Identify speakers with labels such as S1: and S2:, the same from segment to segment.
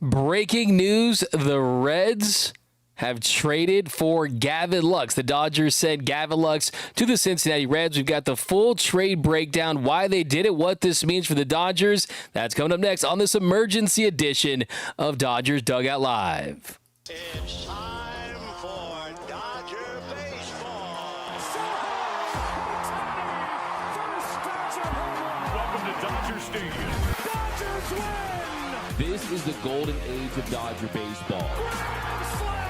S1: Breaking news, the Reds have traded for Gavin Lux. The Dodgers sent Gavin Lux to the Cincinnati Reds. We've got the full trade breakdown, why they did it, what this means for the Dodgers. That's coming up next on this emergency edition of Dodgers Dugout Live.
S2: It's time for Dodger baseball.
S3: Welcome to Dodger Stadium.
S2: Dodgers win!
S4: This is the golden age of Dodger baseball.
S2: Grand slam!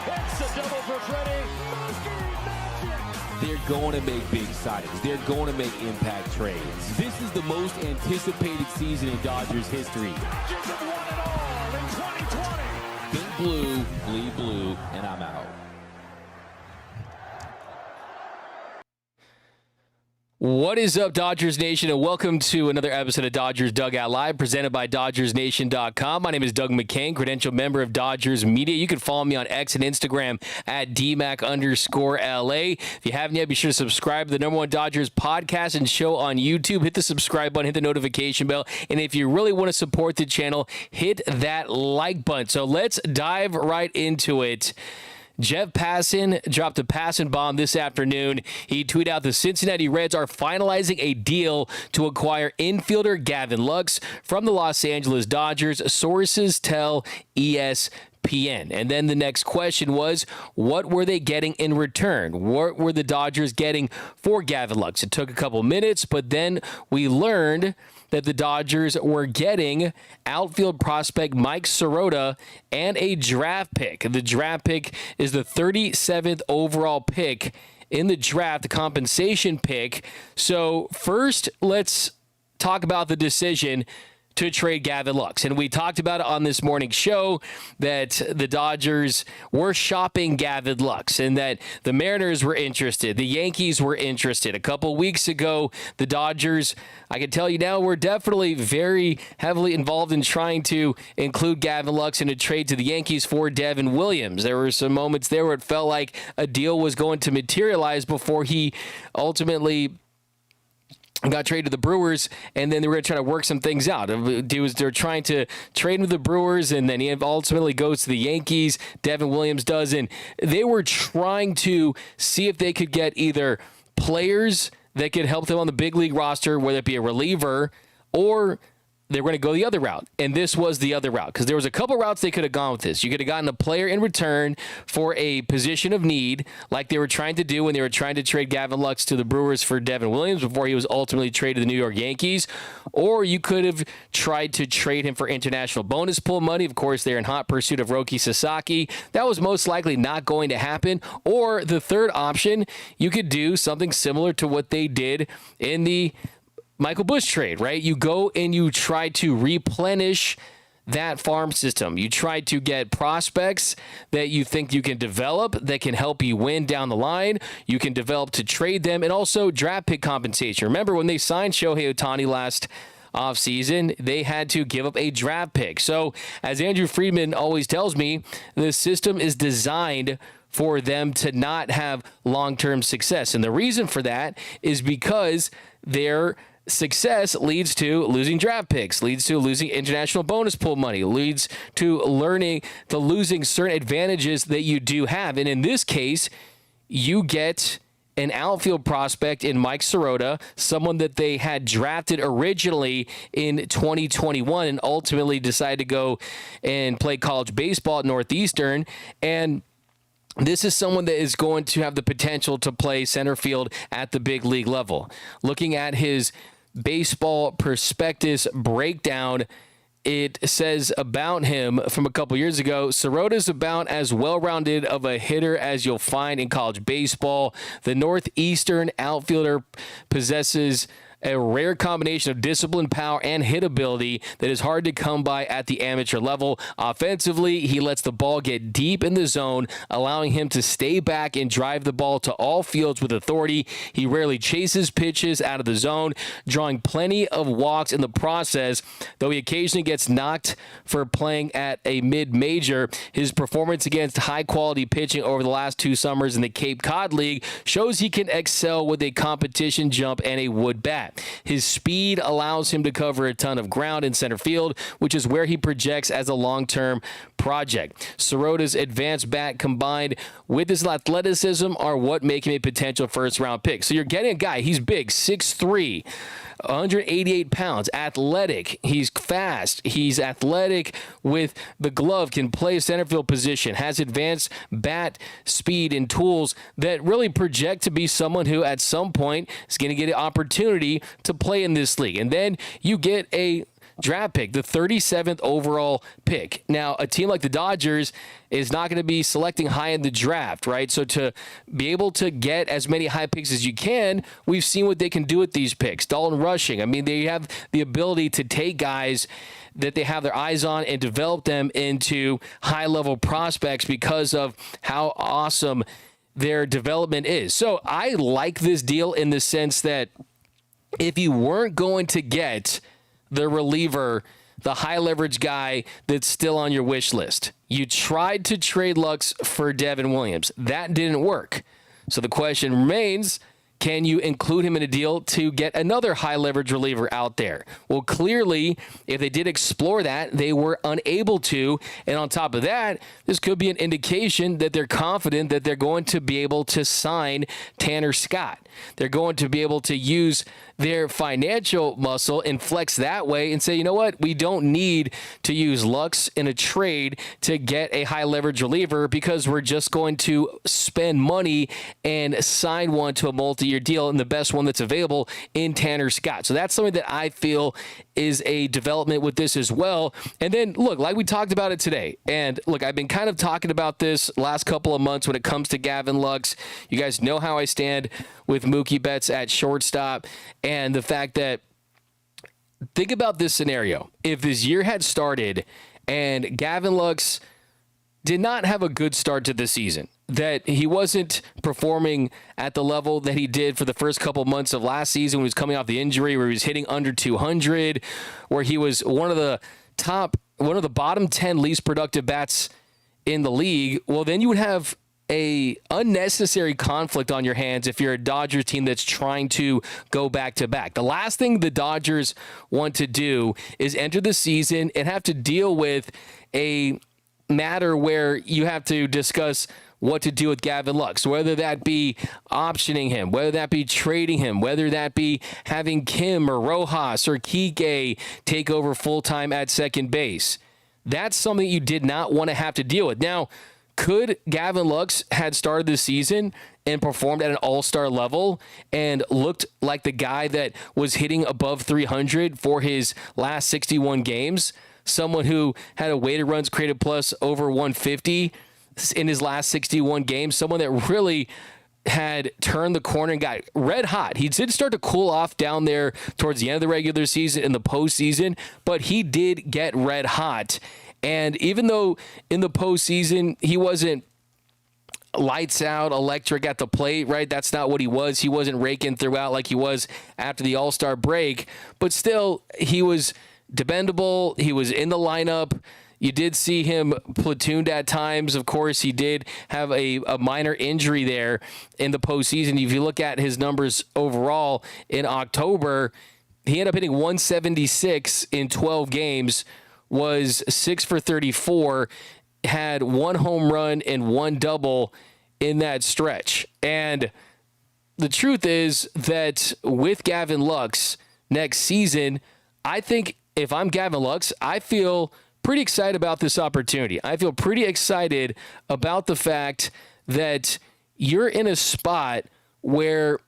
S2: It's a double for Freddie.
S4: They're going to make big signings. They're going to make impact trades. This is the most anticipated season in Dodgers history.
S2: Dodgers have won it all in 2020.
S4: Think blue, bleed blue, and I'm out.
S1: What is up, Dodgers Nation, and welcome to another episode of Dodgers Dugout Live, presented by dodgersnation.com. My name is Doug McKain, credentialed member of Dodgers Media. You can follow me on X and Instagram at DMAC_LA. If you haven't yet, be sure to subscribe to the #1 Dodgers podcast and show on YouTube. Hit the subscribe button, hit the notification bell, and if you really want to support the channel, hit that like button. So let's dive right into it. Jeff Passan dropped a Passan bomb this afternoon. He tweeted out the Cincinnati Reds are finalizing a deal to acquire infielder Gavin Lux from the Los Angeles Dodgers, sources tell ESPN. And then the next question was, what were they getting in return? What were the Dodgers getting for Gavin Lux? It took a couple minutes, but then we learned that the Dodgers were getting outfield prospect Mike Sirota and a draft pick. The draft pick is the 37th overall pick in the draft, the compensation pick. So first, let's talk about the decision to trade Gavin Lux. And we talked about it on this morning's show that the Dodgers were shopping Gavin Lux and that the Mariners were interested. The Yankees were interested. A couple weeks ago, the Dodgers, I can tell you now, were definitely very heavily involved in trying to include Gavin Lux in a trade to the Yankees for Devin Williams. There were some moments there where it felt like a deal was going to materialize before he ultimately got traded to the Brewers, and then they were going to try to work some things out. They're trying to trade him to the Brewers, and then he ultimately goes to the Yankees. Devin Williams does, and they were trying to see if they could get either players that could help them on the big league roster, whether it be a reliever, or they were going to go the other route, and this was the other route, because there was a couple routes they could have gone with this. You could have gotten a player in return for a position of need, like they were trying to do when they were trying to trade Gavin Lux to the Brewers for Devin Williams before he was ultimately traded to the New York Yankees, or you could have tried to trade him for international bonus pool money. Of course, they're in hot pursuit of Roki Sasaki. That was most likely not going to happen. Or the third option, you could do something similar to what they did in the Michael Busch trade, right? You go and you try to replenish that farm system. You try to get prospects that you think you can develop that can help you win down the line. You can develop to trade them, and also draft pick compensation. Remember when they signed Shohei Ohtani last offseason, they had to give up a draft pick. So as Andrew Friedman always tells me, the system is designed for them to not have long-term success. And the reason for that is because their success leads to losing draft picks, leads to losing international bonus pool money, leads to losing certain advantages that you do have. And in this case, you get an outfield prospect in Mike Sirota, someone that they had drafted originally in 2021 and ultimately decided to go and play college baseball at Northeastern. And this is someone that is going to have the potential to play center field at the big league level. Looking at his baseball prospectus breakdown, it says about him from a couple years ago, Sirota's about as well-rounded of a hitter as you'll find in college baseball. The Northeastern outfielder possesses a rare combination of discipline, power, and hit ability that is hard to come by at the amateur level. Offensively, he lets the ball get deep in the zone, allowing him to stay back and drive the ball to all fields with authority. He rarely chases pitches out of the zone, drawing plenty of walks in the process. Though he occasionally gets knocked for playing at a mid-major, his performance against high-quality pitching over the last 2 summers in the Cape Cod League shows he can excel with a competition jump and a wood bat. that. His speed allows him to cover a ton of ground in center field, which is where he projects as a long-term project. Sorota's advanced bat combined with his athleticism are what make him a potential first-round pick. So you're getting a guy, he's big, 6'3", 188 pounds, athletic. He's fast. He's athletic with the glove, can play center field position, has advanced bat speed and tools that really project to be someone who at some point is going to get an opportunity to play in this league. And then you get a draft pick, the 37th overall pick. Now, a team like the Dodgers is not going to be selecting high in the draft, right? So to be able to get as many high picks as you can, we've seen what they can do with these picks. Dalton Rushing, I mean, they have the ability to take guys that they have their eyes on and develop them into high-level prospects because of how awesome their development is. So I like this deal in the sense that if you weren't going to get the reliever, the high leverage guy that's still on your wish list, you tried to trade Lux for Devin Williams. That didn't work. So the question remains, can you include him in a deal to get another high leverage reliever out there? Well, clearly, if they did explore that, they were unable to. And on top of that, this could be an indication that they're confident that they're going to be able to sign Tanner Scott. They're going to be able to use their financial muscle and flex that way and say, you know what, we don't need to use Lux in a trade to get a high leverage reliever because we're just going to spend money and sign one to a multi-year deal and the best one that's available in Tanner Scott. So that's something that I feel is a development with this as well. And then look, like we talked about it today, and look, I've been kind of talking about this last couple of months when it comes to Gavin Lux. You guys know how I stand with Mookie Betts at shortstop, and the fact that, think about this scenario. If this year had started and Gavin Lux did not have a good start to the season, that he wasn't performing at the level that he did for the first couple months of last season when he was coming off the injury, where he was hitting under 200, where he was one of the bottom 10 least productive bats in the league, well, then you would have a unnecessary conflict on your hands if you're a Dodgers team that's trying to go back-to-back. The last thing the Dodgers want to do is enter the season and have to deal with a matter where you have to discuss what to do with Gavin Lux, whether that be optioning him, whether that be trading him, whether that be having Kim or Rojas or Kike take over full-time at second base. That's something you did not want to have to deal with. Now, could Gavin Lux had started the season and performed at an all-star level and looked like the guy that was hitting above 300 for his last 61 games, someone who had a weighted runs created plus over 150 in his last 61 games, someone that really had turned the corner and got red hot. He did start to cool off down there towards the end of the regular season and the postseason, but he did get red hot. And even though in the postseason he wasn't lights out, electric at the plate, right? That's not what he was. He wasn't raking throughout like he was after the All-Star break, but still he was dependable. He was in the lineup. You did see him platooned at times. Of course, he did have a minor injury there in the postseason. If you look at his numbers overall in October, he ended up hitting 176 in 12 games, was 6 for 34, had 1 home run and 1 double in that stretch. And the truth is that with Gavin Lux next season, I think if I'm Gavin Lux, I feel pretty excited about this opportunity. I feel pretty excited about the fact that you're in a spot where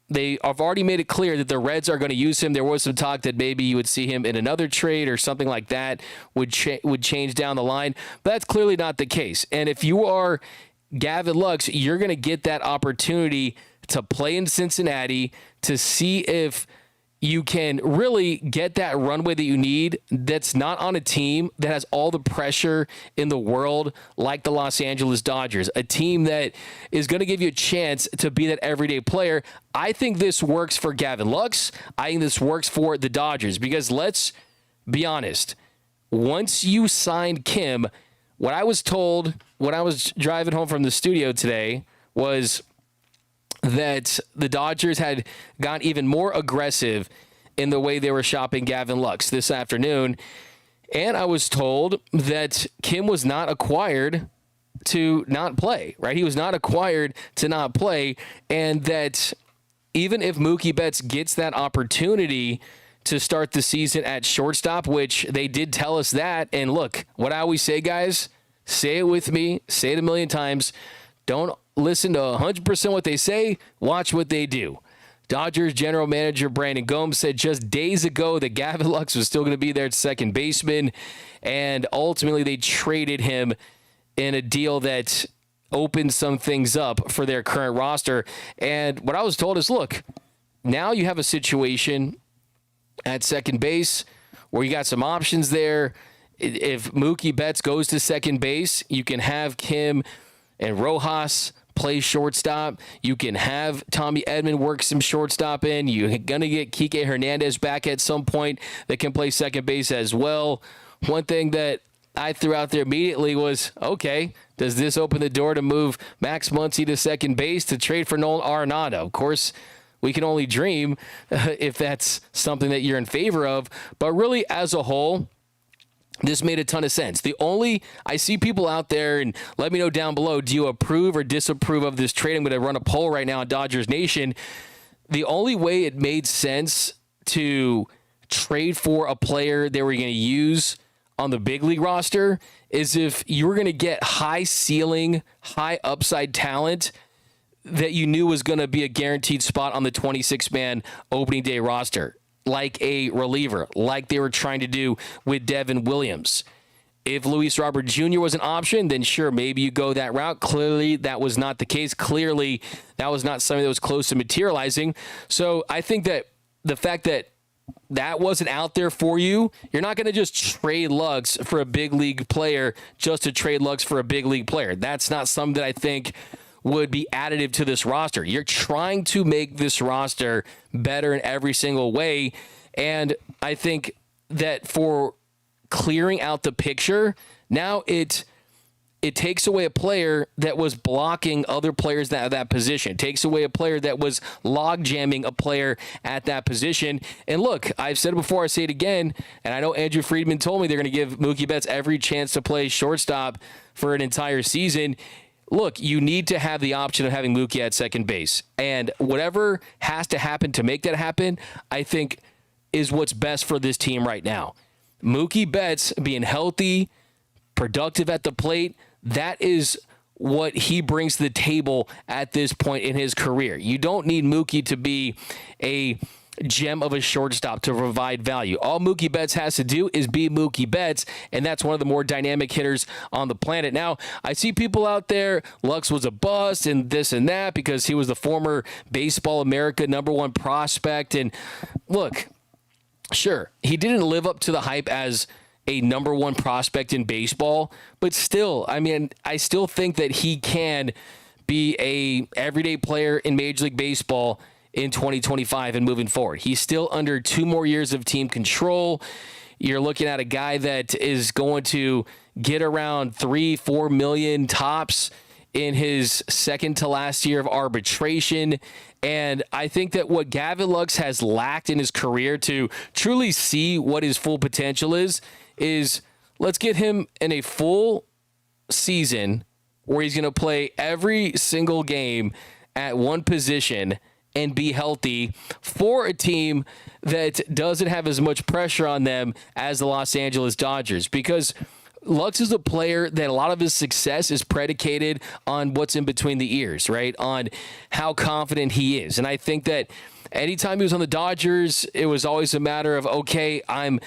S1: they have already made it clear that the Reds are going to use him. There was some talk that maybe you would see him in another trade or something like that would change down the line, but that's clearly not the case. And if you are Gavin Lux, you're going to get that opportunity to play in Cincinnati to see if you can really get that runway that you need that's not on a team that has all the pressure in the world like the Los Angeles Dodgers, a team that is going to give you a chance to be that everyday player. I think this works for Gavin Lux. I think this works for the Dodgers because let's be honest, once you signed Kim, what I was told when I was driving home from the studio today was that the Dodgers had gotten even more aggressive in the way they were shopping Gavin Lux this afternoon. And I was told that Kim was not acquired to not play, right? He was not acquired to not play. And that even if Mookie Betts gets that opportunity to start the season at shortstop, which they did tell us that. And look, what I always say, guys, say it with me, say it a million times. Don't listen to 100% what they say. Watch what they do. Dodgers general manager Brandon Gomes said just days ago that Gavin Lux was still going to be there at second baseman. And ultimately they traded him in a deal that opened some things up for their current roster. And what I was told is, look, now you have a situation at second base where you got some options there. If Mookie Betts goes to second base, you can have Kim and Rojas play shortstop. You can have Tommy Edman work some shortstop in. You're going to get Kike Hernandez back at some point that can play second base as well. One thing that I threw out there immediately was, okay, does this open the door to move Max Muncy to second base to trade for Nolan Arenado? Of course, we can only dream if that's something that you're in favor of. But really, as a whole, this made a ton of sense. I see people out there, and let me know down below, do you approve or disapprove of this trade? I'm going to run a poll right now on Dodgers Nation. The only way it made sense to trade for a player they were going to use on the big league roster is if you were going to get high ceiling, high upside talent that you knew was going to be a guaranteed spot on the 26-man opening day roster, like a reliever, like they were trying to do with Devin Williams. If Luis Robert Jr. was an option, then sure, maybe you go that route. Clearly, that was not the case. Clearly, that was not something that was close to materializing. So I think that the fact that that wasn't out there for you, you're not going to just trade Lux for a big league player just to trade Lux for a big league player. That's not something that I think would be additive to this roster. You're trying to make this roster better in every single way. And I think that for clearing out the picture, now it takes away a player that was blocking other players at that position. It takes away a player that was log jamming a player at that position. And look, I've said it before, I say it again, and I know Andrew Friedman told me they're going to give Mookie Betts every chance to play shortstop for an entire season. Look, you need to have the option of having Mookie at second base. And whatever has to happen to make that happen, I think is what's best for this team right now. Mookie Betts being healthy, productive at the plate, that is what he brings to the table at this point in his career. You don't need Mookie to be a gem of a shortstop to provide value. All Mookie Betts has to do is be Mookie Betts, and that's one of the more dynamic hitters on the planet. Now, I see people out there, Lux was a bust and this and that because he was the former Baseball America #1 prospect. And look, sure, he didn't live up to the hype as a #1 prospect in baseball, but still, I mean, I still think that he can be a everyday player in Major League Baseball in 2025 and moving forward. He's still under 2 more years of team control. You're looking at a guy that is going to get around 3-4 million tops in his second to last year of arbitration. And I think that what Gavin Lux has lacked in his career to truly see what his full potential is let's get him in a full season where he's going to play every single game at one position and be healthy for a team that doesn't have as much pressure on them as the Los Angeles Dodgers, because Lux is a player that a lot of his success is predicated on what's in between the ears, right? On how confident he is. And I think that anytime he was on the Dodgers, it was always a matter of, okay, I'm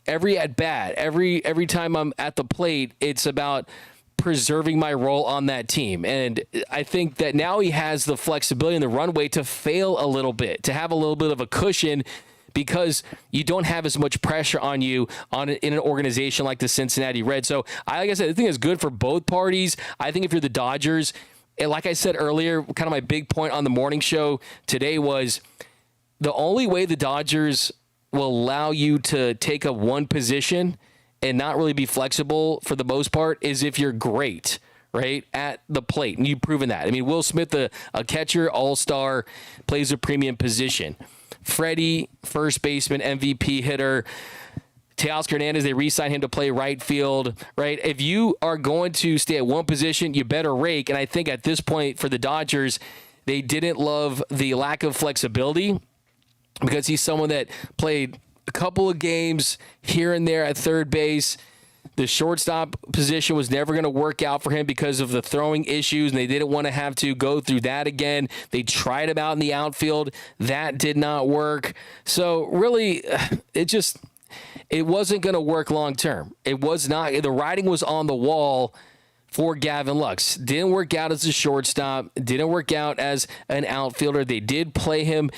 S1: every at bat, every time I'm at the plate, it's about preserving my role on that team. And I think that now he has the flexibility and the runway to fail a little bit, to have a little bit of a cushion, because you don't have as much pressure on you in an organization like the Cincinnati Reds. So like I said, I think it's good for both parties. I think if you're the Dodgers, and like I said earlier, kind of my big point on the morning show today was the only way the Dodgers will allow you to take up one position and not really be flexible for the most part is if you're great, right, at the plate, and you've proven that. I mean, Will Smith, a catcher, all-star, plays a premium position. Freddie, first baseman, MVP hitter. Teoscar Hernandez, they re-signed him to play right field, right? If you are going to stay at one position, you better rake. And I think at this point for the Dodgers, they didn't love the lack of flexibility because he's someone that played a couple of games here and there at third base. The shortstop position was never going to work out for him because of the throwing issues, and they didn't want to have to go through that again. They tried him out in the outfield. That did not work. So really, it wasn't going to work long term. It was not. The writing was on the wall for Gavin Lux. Didn't work out as a shortstop. Didn't work out as an outfielder. They did play him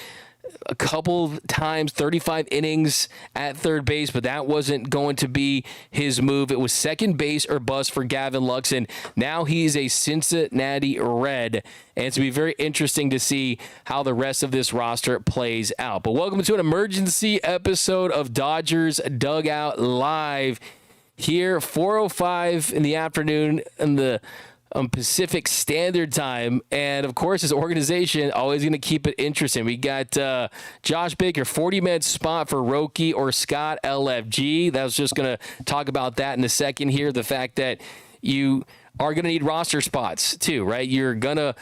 S1: a couple times, 35 innings at third base, but that wasn't going to be his move. It was second base or bust for Gavin Lux, and now he's a Cincinnati Red, and it's going to be very interesting to see how the rest of this roster plays out. But welcome to an emergency episode of Dodgers Dugout Live here, 4:05 in the afternoon in the Pacific Standard Time. And of course, his organization always going to keep it interesting. We got Josh Baker, 40-man spot for Roki or Scott LFG. That was just going to talk about that in a second here. The fact that you are going to need roster spots too, right? You're going to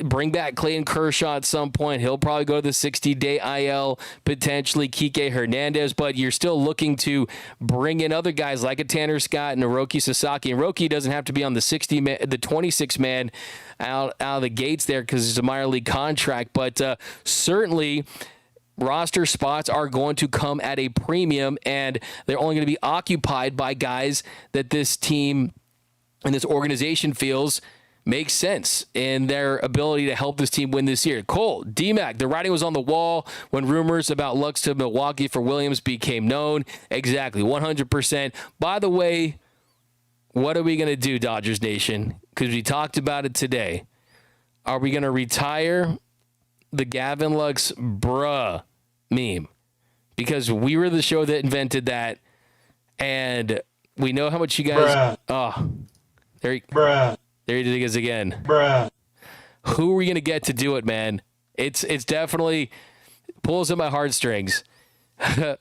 S1: bring back Clayton Kershaw at some point. He'll probably go to the 60-day IL, potentially Kike Hernandez, but you're still looking to bring in other guys like a Tanner Scott and a Roki Sasaki. And Roki doesn't have to be on the 26-man out of the gates there because it's a minor league contract, but certainly roster spots are going to come at a premium, and they're only going to be occupied by guys that this team and this organization feels makes sense in their ability to help this team win this year. Cole, D-Mac, the writing was on the wall when rumors about Lux to Milwaukee for Williams became known. Exactly, 100%. By the way, what are we going to do, Dodgers Nation? Because we talked about it today. Are we going to retire the Gavin Lux bruh meme? Because we were the show that invented that, and we know how much you guys... There he is again. Who are we going to get to do it, man? It's definitely pulls at my heartstrings.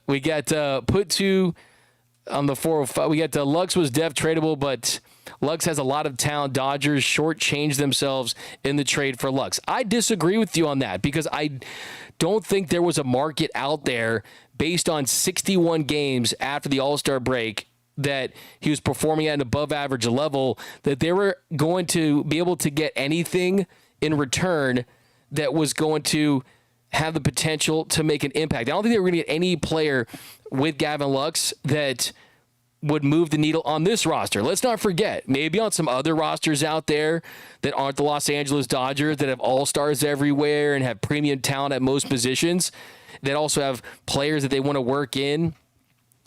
S1: We got put two on the 405. We got Lux was def tradable, but Lux has a lot of talent. Dodgers shortchanged themselves in the trade for Lux. I disagree with you on that because I don't think there was a market out there based on 61 games after the All-Star break that he was performing at an above average level, that they were going to be able to get anything in return that was going to have the potential to make an impact. I don't think they were going to get any player with Gavin Lux that would move the needle on this roster. Let's not forget, maybe on some other rosters out there that aren't the Los Angeles Dodgers, that have all-stars everywhere and have premium talent at most positions, that also have players that they want to work in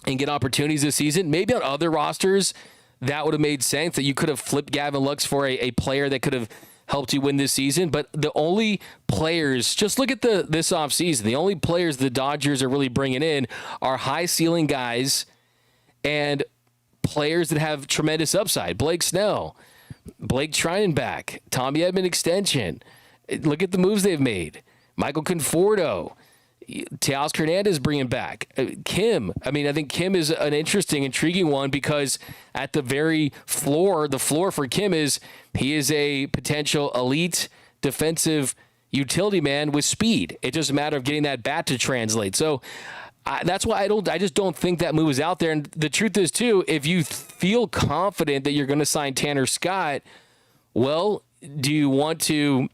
S1: and get opportunities this season. Maybe on other rosters, that would have made sense, that you could have flipped Gavin Lux for a player that could have helped you win this season. But the only players, just look at this offseason, the only players the Dodgers are really bringing in are high-ceiling guys and players that have tremendous upside. Blake Snell, Blake Treinenbach, Tommy Edman extension. Look at the moves they've made. Michael Conforto, Teoscar Hernandez bringing back Kim. I mean, I think Kim is an interesting, intriguing one because at the very floor, the floor for Kim is he is a potential elite defensive utility man with speed. It's just a matter of getting that bat to translate. So that's why I just don't think that move is out there. And the truth is too, if you feel confident that you're going to sign Tanner Scott, well, do you want to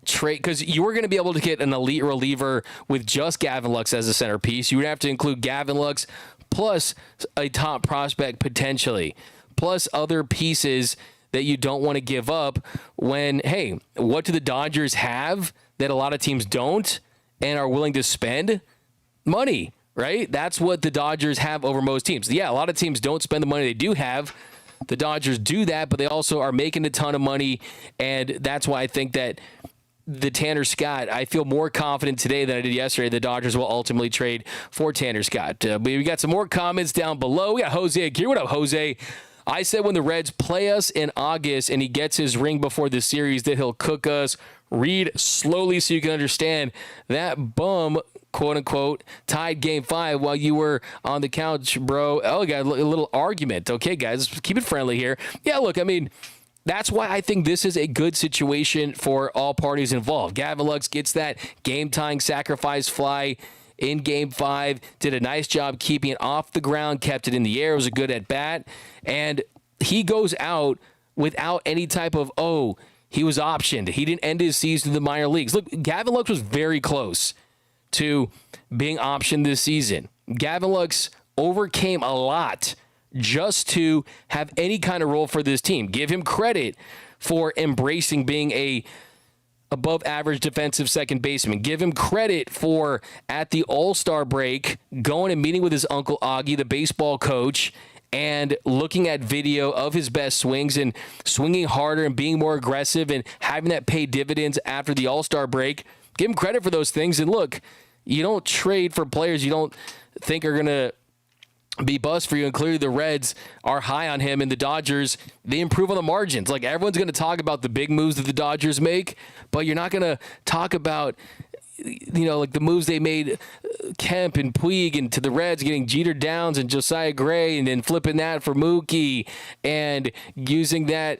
S1: trade, because you were going to be able to get an elite reliever with just Gavin Lux as a centerpiece. You would have to include Gavin Lux plus a top prospect potentially, plus other pieces that you don't want to give up when, hey, what do the Dodgers have that a lot of teams don't and are willing to spend? Money, right? That's what the Dodgers have over most teams. Yeah, a lot of teams don't spend the money they do have. The Dodgers do that, but they also are making a ton of money, and that's why I think that the Tanner Scott, I feel more confident today than I did yesterday. The Dodgers will ultimately trade for Tanner Scott. We got some more comments down below. We got Jose here. What up, Jose? I said when the Reds play us in August and he gets his ring before the series that he'll cook us. Read slowly so you can understand that bum, quote unquote, tied game 5 while you were on the couch, bro. Oh, we got a little argument. Okay, guys, keep it friendly here. Yeah, look, I mean, that's why I think this is a good situation for all parties involved. Gavin Lux gets that game-tying sacrifice fly in game 5, did a nice job keeping it off the ground, kept it in the air, it was a good at-bat, and he goes out without any type of, he was optioned. He didn't end his season in the minor leagues. Look, Gavin Lux was very close to being optioned this season. Gavin Lux overcame a lot just to have any kind of role for this team. Give him credit for embracing being a above average defensive second baseman. Give him credit for, at the All-Star break, going and meeting with his uncle Augie, the baseball coach, and looking at video of his best swings and swinging harder and being more aggressive and having that pay dividends after the All-Star break. Give him credit for those things. And look, you don't trade for players you don't think are going to be bust for you. And clearly the Reds are high on him, and the Dodgers, they improve on the margins. Like, everyone's going to talk about the big moves that the Dodgers make, but you're not going to talk about, like the moves they made, Kemp and Puig, and to the Reds getting Jeter Downs and Josiah Gray, and then flipping that for Mookie and using that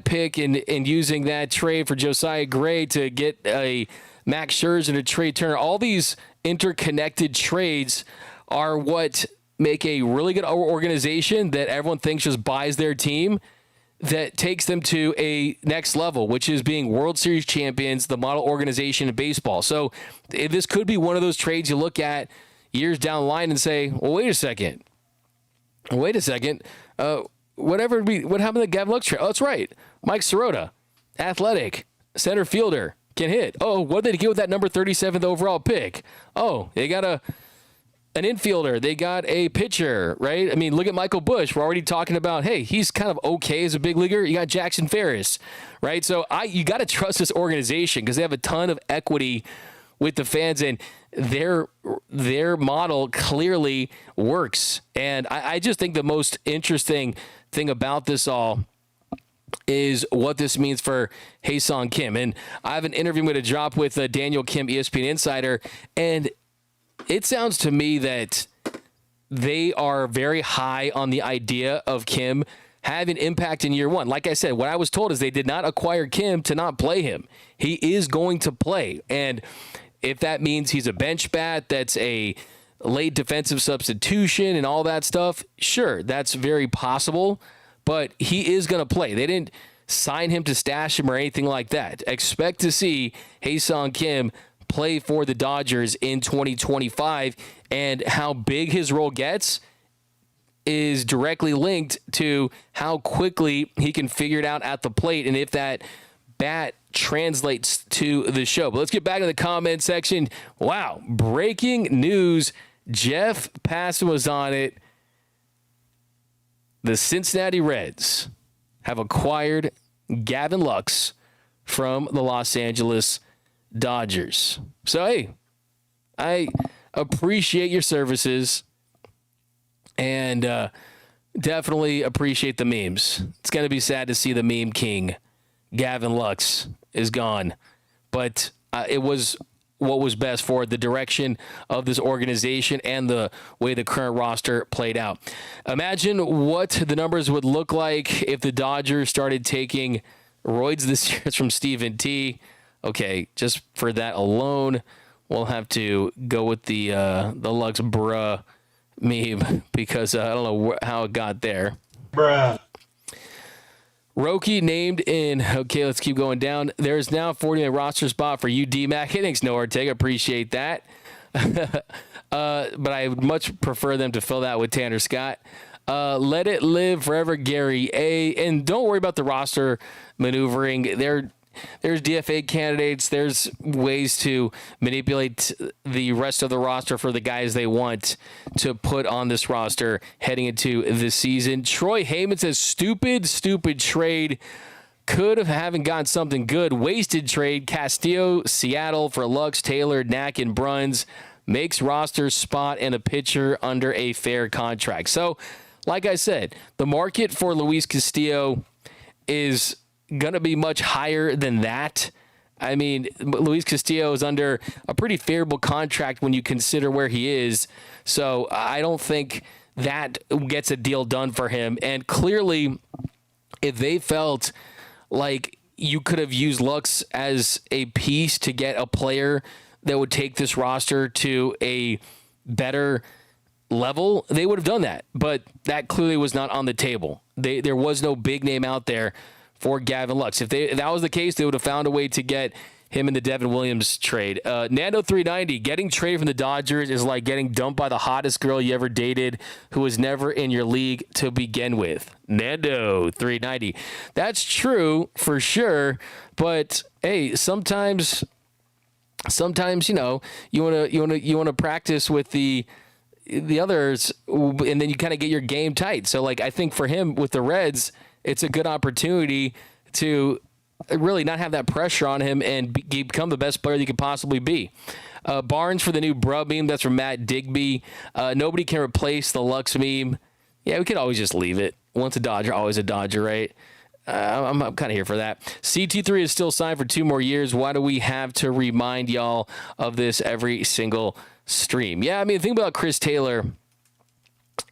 S1: pick and using that trade for Josiah Gray to get a Max Scherzer and a Trey Turner. All these interconnected trades are what make a really good organization that everyone thinks just buys their team, that takes them to a next level, which is being World Series champions, the model organization in baseball. So this could be one of those trades you look at years down the line and say, well, wait a second. What happened to the Gavin Lux trade? Oh, that's right. Mike Sirota, athletic, center fielder, can hit. Oh, what did they get with that number 37th overall pick? Oh, they got an infielder. They got a pitcher, right? I mean, look at Michael Busch. We're already talking about, hey, he's kind of okay as a big leaguer. You got Jackson Ferris, right? So you got to trust this organization because they have a ton of equity with the fans, and their model clearly works. And I just think the most interesting thing about this all is what this means for Hae-Sung Kim. And I have an interview I'm going to drop with Daniel Kim, ESPN Insider, and it sounds to me that they are very high on the idea of Kim having impact in year one. Like I said, what I was told is they did not acquire Kim to not play him. He is going to play. And if that means he's a bench bat, that's a late defensive substitution and all that stuff, sure, that's very possible. But he is going to play. They didn't sign him to stash him or anything like that. Expect to see Hae-Sung Kim play for the Dodgers in 2025, and how big his role gets is directly linked to how quickly he can figure it out at the plate and if that bat translates to the show. But let's get back to the comment section. Wow, breaking news. Jeff Passan was on it. The Cincinnati Reds have acquired Gavin Lux from the Los Angeles Dodgers. So, hey, I appreciate your services and definitely appreciate the memes. It's going to be sad to see the meme king, Gavin Lux, is gone. But it was what was best for the direction of this organization and the way the current roster played out. Imagine what the numbers would look like if the Dodgers started taking roids this year. It's from Stephen T. Okay, just for that alone, we'll have to go with the Lux bruh meme because I don't know how it got there.
S5: Bruh.
S1: Roki named in. Okay, let's keep going down. There is now a 40-man roster spot for you, D-Mac. Hey, thanks, No Ortega. Appreciate that. But I would much prefer them to fill that with Tanner Scott. Let it live forever, Gary A. And don't worry about the roster maneuvering. There's DFA candidates. There's ways to manipulate the rest of the roster for the guys they want to put on this roster heading into this season. Troy Heyman says, stupid trade. Haven't gotten something good. Wasted trade. Castillo, Seattle for Lux, Taylor, Knack, and Bruns. Makes roster spot and a pitcher under a fair contract. So like I said, the market for Luis Castillo is going to be much higher than that. I mean, Luis Castillo is under a pretty favorable contract when you consider where he is. So I don't think that gets a deal done for him. And clearly, if they felt like you could have used Lux as a piece to get a player that would take this roster to a better level, they would have done that. But that clearly was not on the table. There was no big name out there for Gavin Lux. If that was the case, they would have found a way to get him in the Devin Williams trade. Nando 390, getting traded from the Dodgers is like getting dumped by the hottest girl you ever dated who was never in your league to begin with. Nando 390. That's true for sure, but hey, sometimes you know, you want to practice with the others, and then you kind of get your game tight. So like I think for him with the Reds, it's a good opportunity to really not have that pressure on him and become the best player you could possibly be. Barnes for the new Brub meme. That's from Matt Digby. Nobody can replace the Lux meme. Yeah, we could always just leave it. Once a Dodger, always a Dodger, right? I'm kind of here for that. CT3 is still signed for 2 more years. Why do we have to remind y'all of this every single stream? Yeah, I mean, the thing about Chris Taylor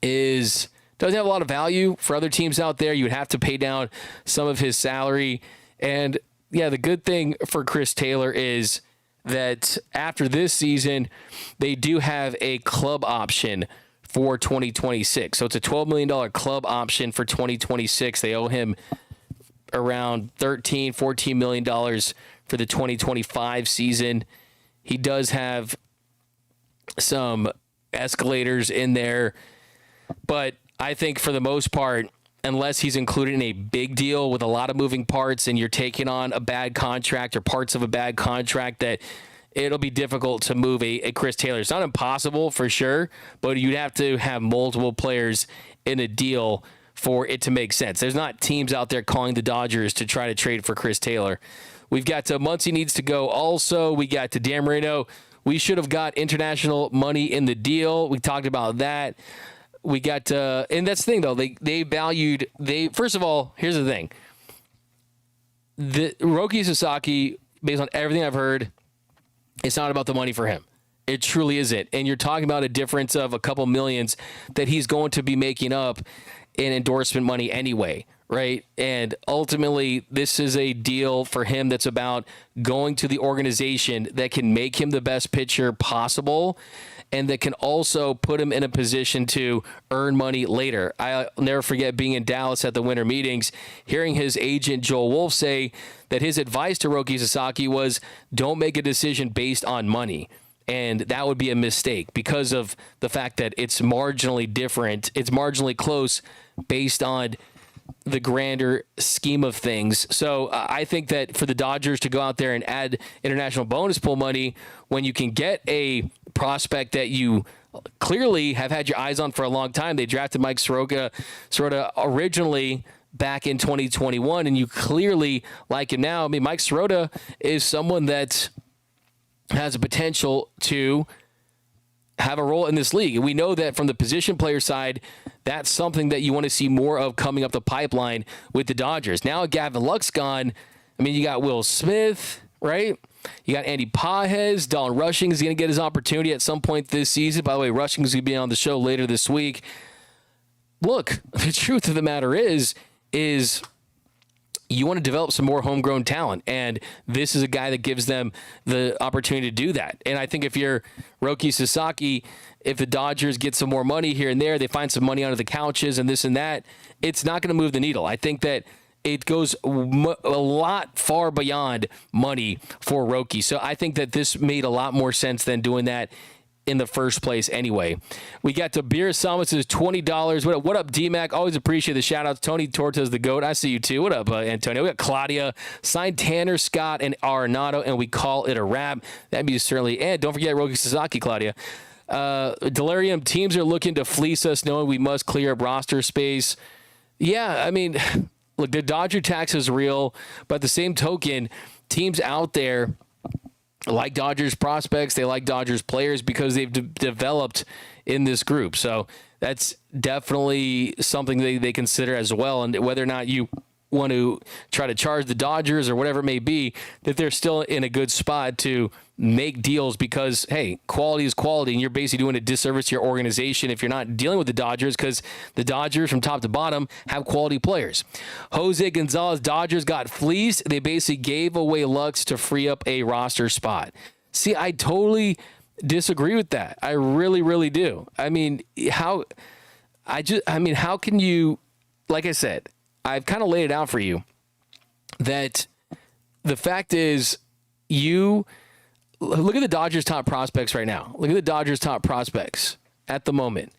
S1: is doesn't have a lot of value for other teams out there. You would have to pay down some of his salary. And yeah, the good thing for Chris Taylor is that after this season, they do have a club option for 2026. So it's a $12 million club option for 2026. They owe him around $14 million for the 2025 season. He does have some escalators in there, but I think for the most part, unless he's included in a big deal with a lot of moving parts and you're taking on a bad contract or parts of a bad contract, that it'll be difficult to move a Chris Taylor. It's not impossible for sure, but you'd have to have multiple players in a deal for it to make sense. There's not teams out there calling the Dodgers to try to trade for Chris Taylor. We've got Muncy needs to go also. We got to Dan Marino. We should have got international money in the deal. We talked about that. We got, and that's the thing though, first of all, here's the thing. The Roki Sasaki, based on everything I've heard, it's not about the money for him. It truly isn't. And you're talking about a difference of a couple millions that he's going to be making up in endorsement money anyway, right? And ultimately, this is a deal for him that's about going to the organization that can make him the best pitcher possible and that can also put him in a position to earn money later. I'll never forget being in Dallas at the winter meetings, hearing his agent Joel Wolf say that his advice to Roki Sasaki was, don't make a decision based on money. And that would be a mistake because of the fact that it's marginally different. It's marginally close based on the grander scheme of things. So I think that for the Dodgers to go out there and add international bonus pool money when you can get a prospect that you clearly have had your eyes on for a long time. They drafted Mike Soroka originally back in 2021, and you clearly like him now. I mean, Mike Soroka is someone that has a potential to have a role in this league. And we know that from the position player side, that's something that you want to see more of coming up the pipeline with the Dodgers. Now Gavin Lux gone, I mean, you got Will Smith, right? You got Andy Pages. Dalton Rushing is going to get his opportunity at some point this season. By the way, Rushing is going to be on the show later this week. Look, the truth of the matter is you want to develop some more homegrown talent, and this is a guy that gives them the opportunity to do that. And I think if you're Roki Sasaki, if the Dodgers get some more money here and there, they find some money under the couches and this and that, it's not going to move the needle. I think that it goes a lot far beyond money for Roki. So I think that this made a lot more sense than doing that in the first place anyway. We got to Beer Summit says $20. What up, D-Mac? Always appreciate the shout-outs. Tony Tortas, the GOAT. I see you too. What up, Antonio? We got Claudia. Signed Tanner, Scott, and Arenado, and we call it a wrap. That'd be certainly. And don't forget Roki Sasaki, Claudia. Delirium, teams are looking to fleece us knowing we must clear up roster space. Yeah, I mean, look, the Dodger tax is real, but at the same token, teams out there like Dodgers prospects, they like Dodgers players because they've developed in this group. So that's definitely something they consider as well. And whether or not you want to try to charge the Dodgers or whatever it may be, that they're still in a good spot to make deals because, hey, quality is quality, and you're basically doing a disservice to your organization if you're not dealing with the Dodgers, because the Dodgers from top to bottom have quality players. Jose Gonzalez, Dodgers got fleeced. They basically gave away Lux to free up a roster spot. See, I totally disagree with that. I really, really do. I mean, how can you, like I said, I've kind of laid it out for you that the fact is you look at the Dodgers' top prospects right now. Look at the Dodgers' top prospects at the moment.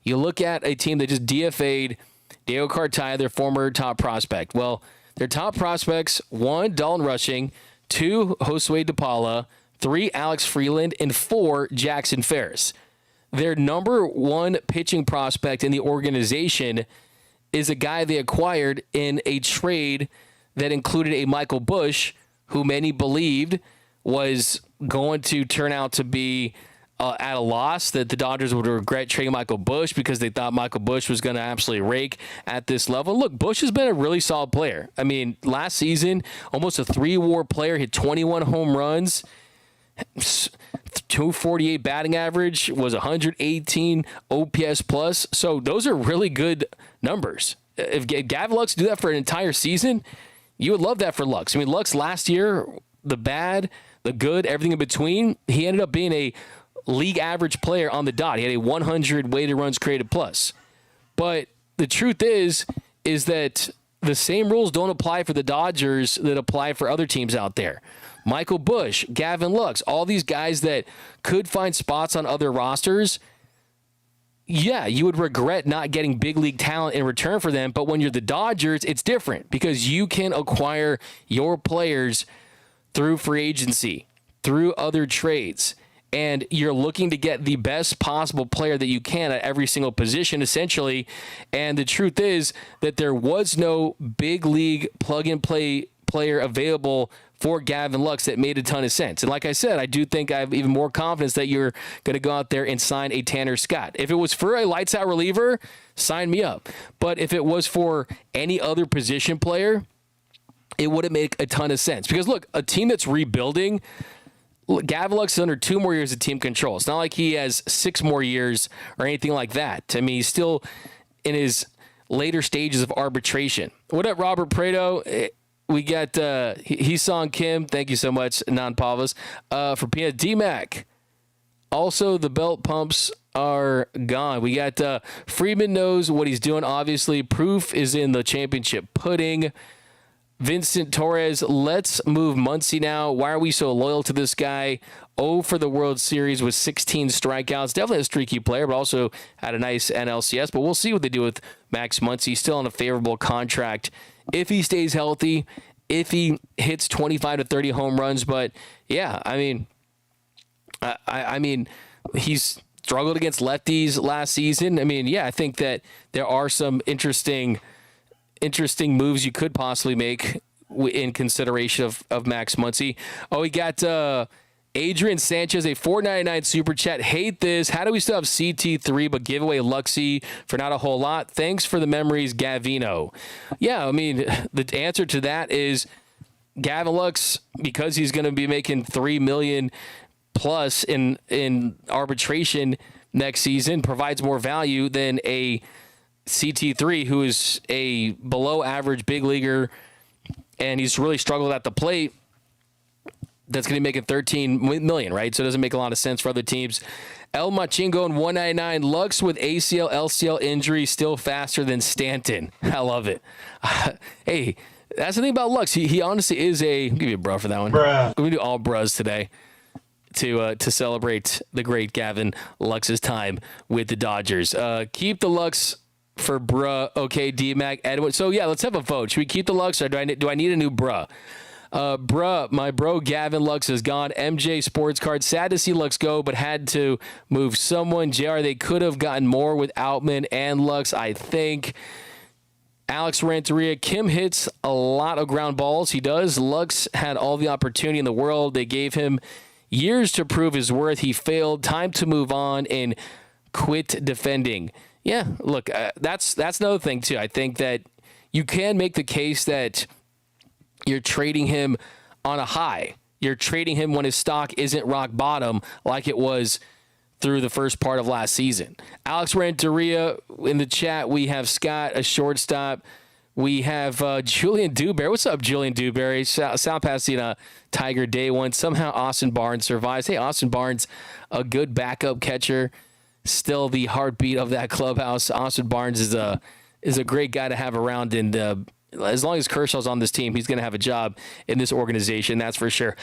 S1: You look at a team that just DFA'd Diego Cartaya, their former top prospect. Well, their top prospects, 1, Dalton Rushing, 2, Josue DePaula, 3, Alex Freeland, and 4, Jackson Ferris. Their number 1 pitching prospect in the organization is a guy they acquired in a trade that included a Michael Busch, who many believed was going to turn out to be at a loss, that the Dodgers would regret trading Michael Busch because they thought Michael Busch was going to absolutely rake at this level. Look, Busch has been a really solid player. I mean, last season, almost a 3-WAR player, hit 21 home runs, 248 batting average, was 118 OPS plus. So those are really good numbers. If Gavin Lux do that for an entire season, you would love that for Lux. I mean, Lux last year, the bad, the good, everything in between, he ended up being a league average player on the dot. He had a 100 weighted runs created plus. But the truth is that the same rules don't apply for the Dodgers that apply for other teams out there. Michael Busch, Gavin Lux, all these guys that could find spots on other rosters, yeah, you would regret not getting big league talent in return for them. But when you're the Dodgers, it's different because you can acquire your players through free agency, through other trades, and you're looking to get the best possible player that you can at every single position, essentially. And the truth is that there was no big league plug-and-play player available for Gavin Lux that made a ton of sense. And like I said, I do think I have even more confidence that you're going to go out there and sign a Tanner Scott. If it was for a lights-out reliever, sign me up. But if it was for any other position player, it wouldn't make a ton of sense. Because, look, a team that's rebuilding, Gavin Lux is under 2 more years of team control. It's not like he has 6 more years or anything like that. I mean, he's still in his later stages of arbitration. What up, Robert Prado? We got Hee-Song Kim. Thank you so much, Nan Pavas. For Pia D-Mac. Also, the belt pumps are gone. We got Freeman knows what he's doing. Obviously, proof is in the championship pudding. Vincent Torres, let's move Muncy now. Why are we so loyal to this guy? For the World Series with 16 strikeouts. Definitely a streaky player, but also had a nice NLCS. But we'll see what they do with Max Muncy. Still on a favorable contract if he stays healthy, if he hits 25 to 30 home runs. But, yeah, I mean, I mean, he's struggled against lefties last season. I mean, yeah, I think that there are some interesting moves you could possibly make in consideration of Max Muncy. Oh, we got Adrian Sanchez, a $4.99 super chat. Hate this. How do we still have CT3 but give away Luxy for not a whole lot? Thanks for the memories, Gavino. Yeah, I mean, the answer to that is Gavin Lux, because he's going to be making $3 million plus in arbitration next season, provides more value than a CT3, who is a below average big leaguer, and he's really struggled at the plate. That's going to be making $13 million, right? So it doesn't make a lot of sense for other teams. El Machingo in 199. Lux with ACL, LCL injury, still faster than Stanton. I love it. Hey, that's the thing about Lux. He honestly is a... I'll give you a bruh for that one. Bruh. We do all bruhs today to celebrate the great Gavin Lux's time with the Dodgers. Keep the Lux for bruh. Okay, D-Mac, Edwin. So, yeah, let's have a vote. Should we keep the Lux, or do I need a new bruh? Bruh, my bro Gavin Lux is gone. MJ Sports Card. Sad to see Lux go, but had to move someone. JR, they could have gotten more with Outman and Lux, I think. Alex Renteria. Kim hits a lot of ground balls. He does. Lux had all the opportunity in the world. They gave him years to prove his worth. He failed. Time to move on and quit defending. Yeah, look, that's another thing too. I think that you can make the case that you're trading him on a high. You're trading him when his stock isn't rock bottom like it was through the first part of last season. Alex Renteria in the chat. We have Scott, a shortstop. We have Julian Dewberry. What's up, Julian Dewberry? South Pasadena Tiger Day One. Somehow Austin Barnes survives. Hey, Austin Barnes, a good backup catcher. Still the heartbeat of that clubhouse. Austin Barnes is a great guy to have around, and as long as Kershaw's on this team, he's going to have a job in this organization. That's for sure.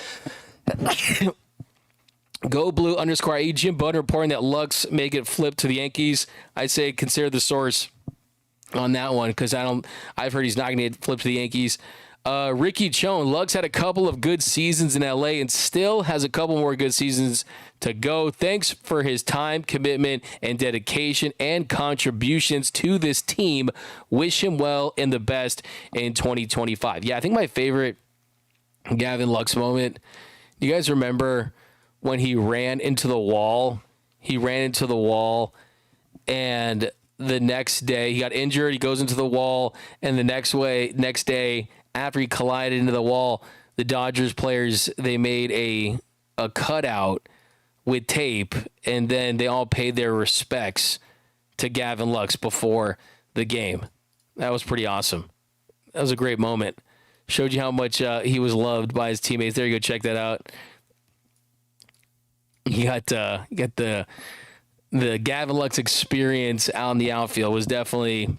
S1: Go Blue _IE. Jim Button reporting that Lux may get flipped to the Yankees. I say consider the source on that one because I've heard he's not going to get flipped to the Yankees. Ricky Chone, Lux had a couple of good seasons in LA and still has a couple more good seasons to go. Thanks for his time, commitment, and dedication and contributions to this team. Wish him well and the best in 2025. Yeah, I think my favorite Gavin Lux moment, you guys remember when he ran into the wall? He ran into the wall, and the next day he got injured. He goes into the wall, and the next day after he collided into the wall, the Dodgers players, they made a cutout with tape, and then they all paid their respects to Gavin Lux before the game. That was pretty awesome. That was a great moment. Showed you how much he was loved by his teammates. There you go. Check that out. You got the Gavin Lux experience out in the outfield was definitely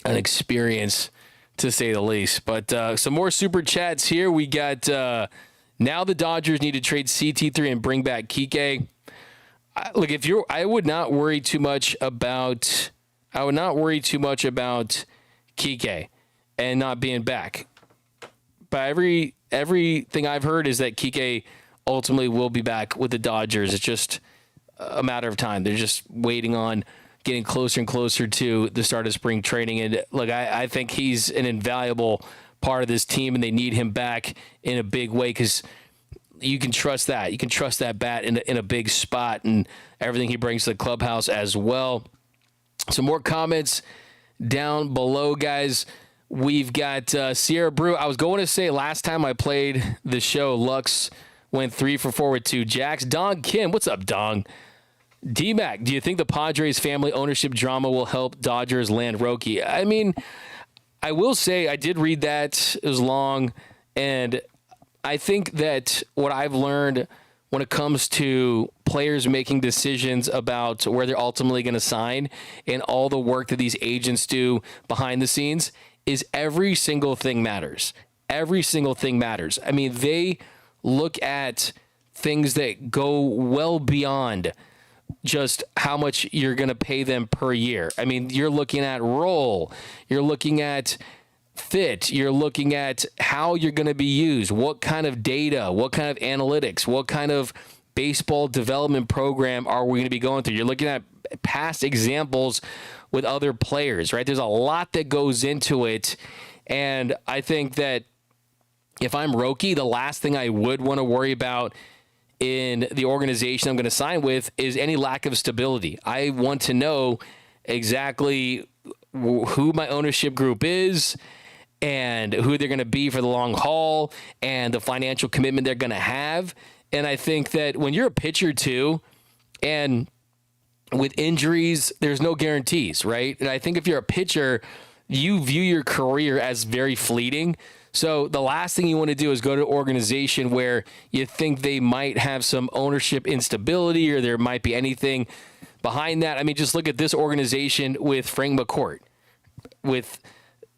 S1: an experience, to say the least. But some more super chats here. We got now the Dodgers need to trade CT3 and bring back Kike. Look, I would not worry too much about Kike and not being back. But everything I've heard is that Kike ultimately will be back with the Dodgers. It's just a matter of time. They're just waiting on getting closer and closer to the start of spring training. And look, I think he's an invaluable part of this team, and they need him back in a big way because you can trust that. You can trust that bat in a big spot and everything he brings to the clubhouse as well. Some more comments down below, guys. We've got Sierra Brew. I was going to say last time I played the show, Lux went 3 for 4 with 2 jacks. Dong Kim, what's up, Dong? D-Mac, do you think the Padres family ownership drama will help Dodgers land Roki? I mean, I will say I did read that. It was long, and I think that what I've learned when it comes to players making decisions about where they're ultimately going to sign and all the work that these agents do behind the scenes is every single thing matters. Every single thing matters. I mean, they look at things that go well beyond just how much you're going to pay them per year. I mean, you're looking at role, you're looking at fit, you're looking at how you're going to be used, what kind of data, what kind of analytics, what kind of baseball development program are we going to be going through. You're looking at past examples with other players, right? There's a lot that goes into it. And I think that if I'm Roki, the last thing I would want to worry about in the organization I'm going to sign with is any lack of stability. I want to know exactly who my ownership group is and who they're going to be for the long haul and the financial commitment they're going to have. And I think that when you're a pitcher too, and with injuries, there's no guarantees, right? And I think if you're a pitcher, you view your career as very fleeting. So the last thing you want to do is go to an organization where you think they might have some ownership instability or there might be anything behind that. I mean, just look at this organization with Frank McCourt, with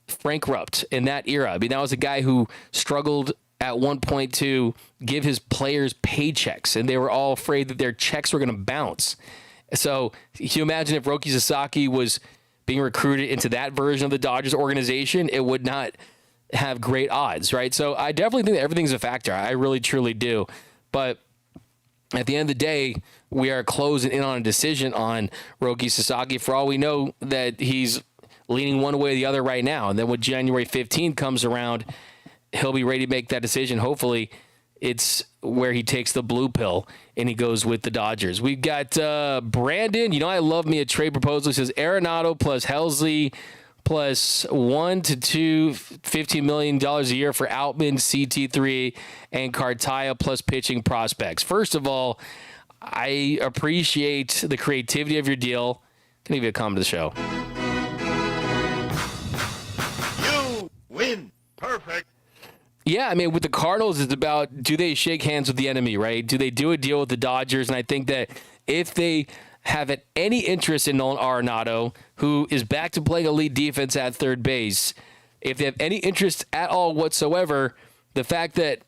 S1: Frank Rupt in that era. I mean, that was a guy who struggled at one point to give his players paychecks, and they were all afraid that their checks were going to bounce. So can you imagine if Roki Sasaki was being recruited into that version of the Dodgers organization? It would not have great odds, right? So I definitely think that everything's a factor. I really, truly do. But at the end of the day, we are closing in on a decision on Roki Sasaki. For all we know, that he's leaning one way or the other right now. And then when January 15th comes around, he'll be ready to make that decision, hopefully. it's where he takes the blue pill and he goes with the Dodgers. We've got Brandon. I love me a trade proposal. He says Arenado plus Helsley plus $1 to $2, $15 million a year for Outman, CT3, and Cartaya plus pitching prospects. First of all, I appreciate the creativity of your deal. Can I give you a comment to the show?
S5: You win. Perfect.
S1: Yeah, I mean, with the Cardinals, it's about, do they shake hands with the enemy, right? Do they do a deal with the Dodgers? And I think that if they have any interest in Nolan Arenado, who is back to playing elite defense at third base, if they have any interest at all whatsoever, the fact that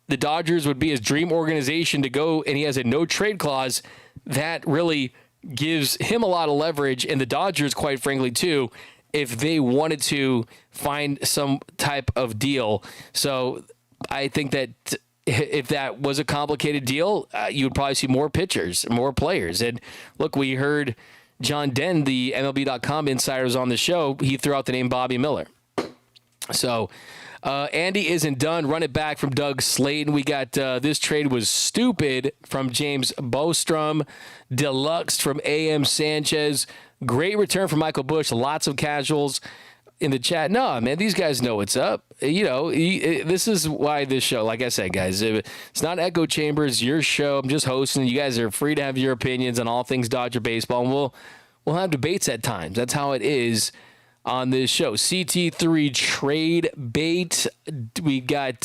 S1: the Dodgers would be his dream organization to go and he has a no trade clause, that really gives him a lot of leverage, and the Dodgers, quite frankly, too, if they wanted to find some type of deal. So I think that if that was a complicated deal, you would probably see more pitchers, more players. And look, we heard John Den, the MLB.com insiders on the show, he threw out the name Bobby Miller. So Andy isn't done. Run it back from Doug Slayton. We got this trade was stupid from James Bostrom. Deluxe from A.M. Sanchez. Great return from Michael Bush. Lots of casuals in the chat. No, man, these guys know what's up. This is why this show, like I said, guys, it's not echo chambers, your show. I'm just hosting. You guys are free to have your opinions on all things Dodger baseball, and we'll have debates at times. That's how it is on this show. CT3 trade bait. We got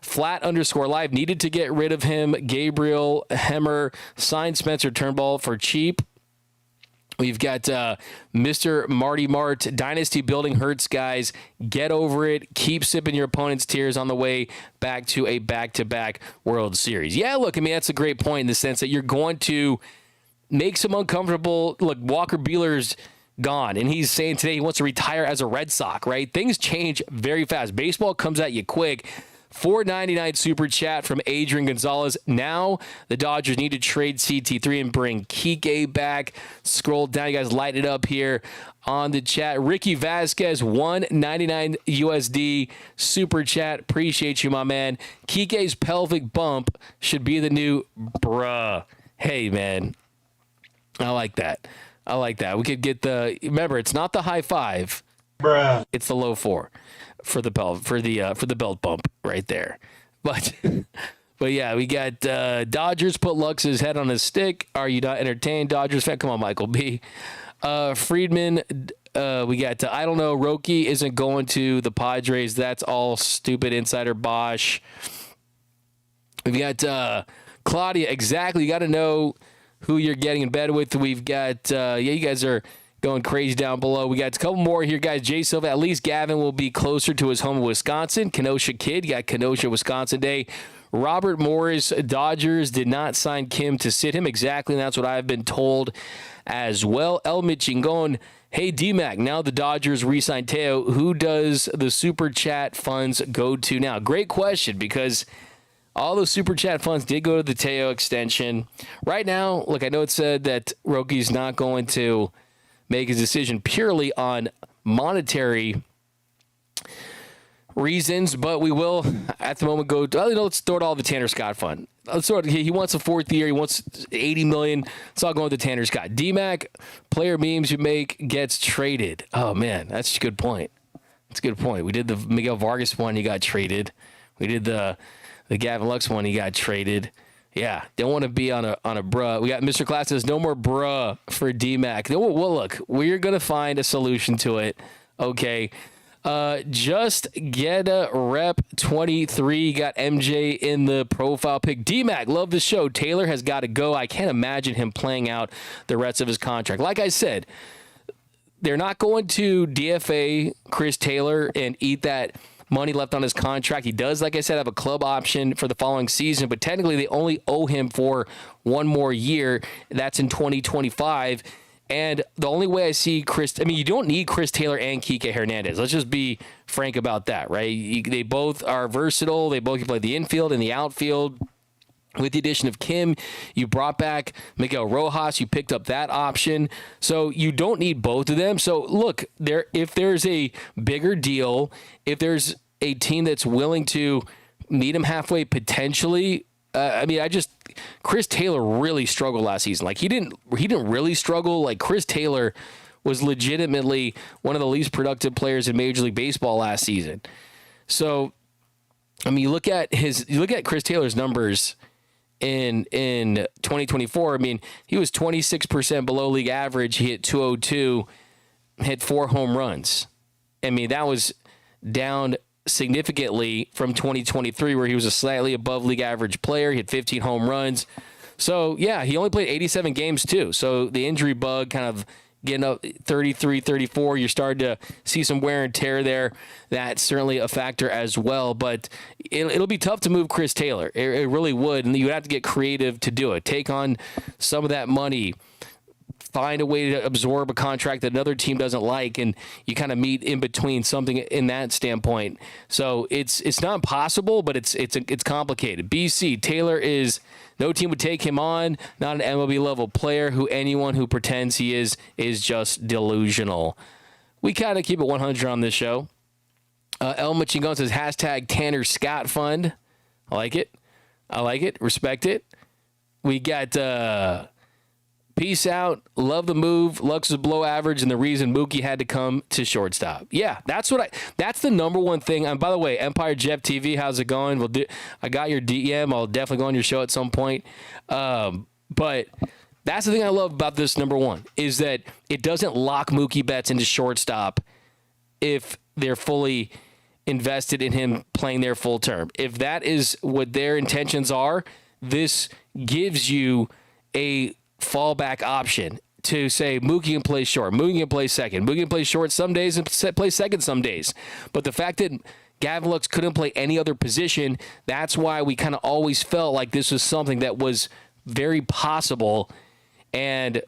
S1: flat_live. Needed to get rid of him. Gabriel Hemmer signed Spencer Turnbull for cheap. We've got Mr. Marty Mart. Dynasty building hurts, guys. Get over it. Keep sipping your opponent's tears on the way back to a back-to-back World Series. Yeah, look, I mean, that's a great point in the sense that you're going to make some uncomfortable. Look, Walker Buehler's gone, and he's saying today he wants to retire as a Red Sox, right? Things change very fast. Baseball comes at you quick. $4.99 super chat from Adrian Gonzalez. Now the Dodgers need to trade CT3 and bring Kike back. Scroll down, you guys light it up here on the chat. Ricky Vasquez, $1.99 USD super chat. Appreciate you, my man. Kike's pelvic bump should be the new bruh. Hey, man. I like that. We could get remember, it's not the high five. Bruh. It's the low four for the belt bump right there. But yeah, we got Dodgers put Lux's head on his stick. Are you not entertained, Dodgers fan? Come on, Michael B. Friedman, we got I don't know. Roki isn't going to the Padres. That's all stupid insider bosh. We got Claudia. Exactly. You got to know who you're getting in bed with. We've got you guys are going crazy down below. We got a couple more here, guys. Jay Silva, at least Gavin will be closer to his home in Wisconsin. Kenosha Kid, you got Kenosha, Wisconsin Day. Robert Morris, Dodgers did not sign Kim to sit him. Exactly, and that's what I've been told as well. El Michingon, hey, D-Mac, now the Dodgers re-signed Teo. Who does the Super Chat funds go to now? Great question, because all those Super Chat funds did go to the Teo extension. Right now, look, I know it said that Roki's not going to make his decision purely on monetary reasons, but we will at the moment go let's throw it all to the Tanner Scott fund. He wants a fourth year. He wants $80 million. It's all going to Tanner Scott. D-Mac, player memes you make gets traded. Oh, man, that's a good point. That's a good point. We did the Miguel Vargas one. He got traded. We did the Gavin Lux one. He got traded. Yeah, don't want to be on a bruh. We got Mr. Class says no more bruh for D-Mac. Well, look, we're going to find a solution to it. Okay. Just get a rep 23. Got MJ in the profile pic. D-Mac, love the show. Taylor has got to go. I can't imagine him playing out the rest of his contract. Like I said, they're not going to DFA Chris Taylor and eat that money left on his contract. He does, like I said, have a club option for the following season, but technically they only owe him for one more year. That's in 2025. And the only way I see you don't need Chris Taylor and Kike Hernandez. Let's just be frank about that, right? They both are versatile. They both can play the infield and the outfield. With the addition of Kim, you brought back Miguel Rojas. You picked up that option. So you don't need both of them. So look, if there's a bigger deal, if there's a team that's willing to meet him halfway potentially. Chris Taylor really struggled last season. Like he didn't really struggle. Like Chris Taylor was legitimately one of the least productive players in Major League Baseball last season. So, I mean, you look at Chris Taylor's numbers in 2024. I mean, he was 26% below league average. He hit 202, hit 4 home runs. I mean, that was down significantly from 2023, where he was a slightly above league average player. He had 15 home runs. So, yeah, he only played 87 games too. So the injury bug kind of getting up 33, 34, you're starting to see some wear and tear there. That's certainly a factor as well. But it'll be tough to move Chris Taylor. It really would. And you would have to get creative to do it. Take on some of that money. Find a way to absorb a contract that another team doesn't like, and you kind of meet in between, something in that standpoint. So it's not impossible, but it's complicated. BC Taylor is no team would take him on. Not an MLB level player. Anyone who pretends he is just delusional. We kind of keep it 100 on this show. Elma Chingon says hashtag Tanner Scott Fund. I like it. Respect it. We got. Peace out. Love the move. Lux is below average, and the reason Mookie had to come to shortstop. Yeah, that's the number one thing. And by the way, Empire Jeff TV, how's it going? I got your DM. I'll definitely go on your show at some point. But that's the thing I love about this. Number one is that it doesn't lock Mookie Betts into shortstop if they're fully invested in him playing there full term. If that is what their intentions are, this gives you a fallback option to say Mookie can play short, Mookie can play second, Mookie can play short some days and play second some days. But the fact that Gavin Lux couldn't play any other position, that's why we kind of always felt like this was something that was very possible. And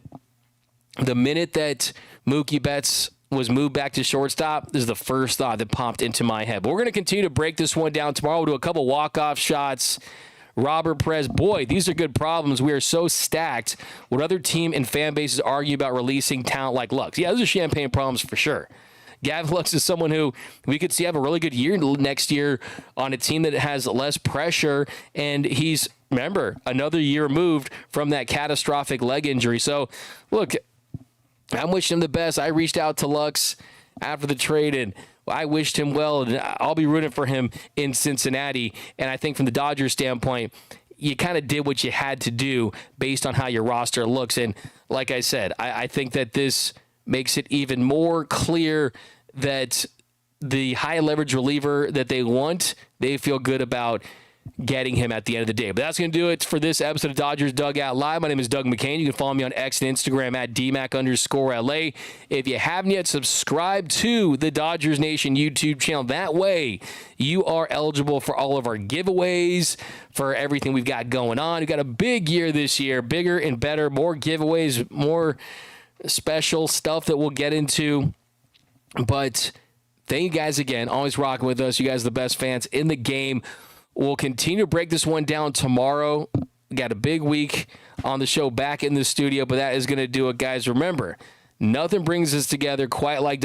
S1: the minute that Mookie Betts was moved back to shortstop, this is the first thought that popped into my head. But we're going to continue to break this one down tomorrow. We'll do a couple walk-off shots. Robert Perez, boy, these are good problems. We are so stacked. What other team and fan bases argue about releasing talent like Lux? Yeah, those are champagne problems for sure. Gavin Lux is someone who we could see have a really good year next year on a team that has less pressure, and he's, remember, another year removed from that catastrophic leg injury. So, look, I'm wishing him the best. I reached out to Lux after the trade, and I wished him well, and I'll be rooting for him in Cincinnati. And I think from the Dodgers standpoint, you kind of did what you had to do based on how your roster looks. And like I said, I think that this makes it even more clear that the high leverage reliever that they want, they feel good about getting him at the end of the day. But that's going to do it for this episode of Dodgers Dugout Live. My name is Doug McKain. You can follow me on X and Instagram at DMac_LA. If you haven't yet, subscribe to the Dodgers Nation YouTube channel. That way, you are eligible for all of our giveaways, for everything we've got going on. We've got a big year this year, bigger and better, more giveaways, more special stuff that we'll get into. But thank you guys again. Always rocking with us. You guys are the best fans in the game. We'll continue to break this one down tomorrow. We got a big week on the show back in the studio, but that is going to do it, guys. Remember, nothing brings us together quite like